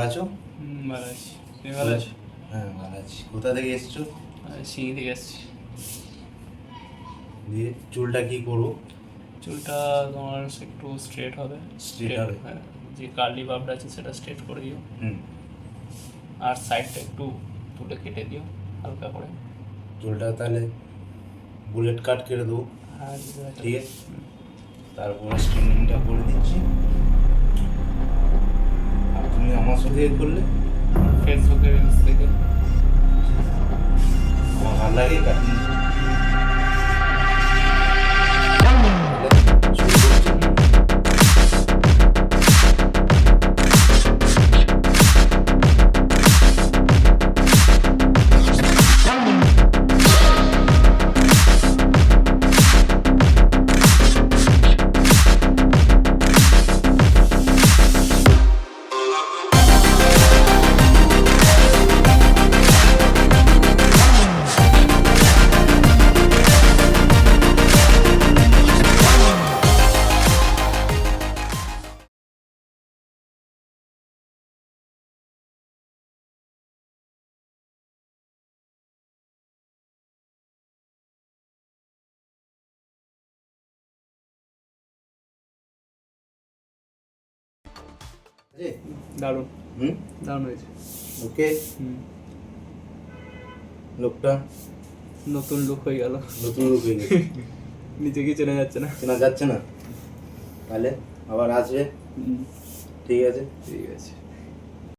আছো? ভালো আছি। তুমি ভালো আছো? হ্যাঁ ভালো আছি। কোথা থেকে এসছো? সিঙ্গি থেকে এসছি। দিয়ে চুলটা কি করবো? চুলটা তোমার একটু স্ট্রেট হবে। Straight হবে? হ্যাঁ, যে কার্লি ভাবটা আছে সেটা স্ট্রেট করে দিও। হুম। আর সাইডটা একটু তুলে কেটে দিও হালকা করে। চুলটা তাহলে বুলেট কাট করে দেবো। আর বুঝতে পারছো? ঠিক আছে, তারপরে স্ট্রেনিংটা করে দিচ্ছি। আর তুমি আমার সাথে করলে ফেসবুকে রিলস দেখে। আমার ভালো লাগে কাটিং। দারুণ, হুম, দারুণ হয়েছে। ওকে। লোকটা নতুন লুক হয়ে গেল। নতুন লোক হয়ে গেছে। নিজেকে চেনা যাচ্ছে না। চেনা যাচ্ছে না, তাহলে আবার আসবে। ঠিক আছে। ঠিক আছে।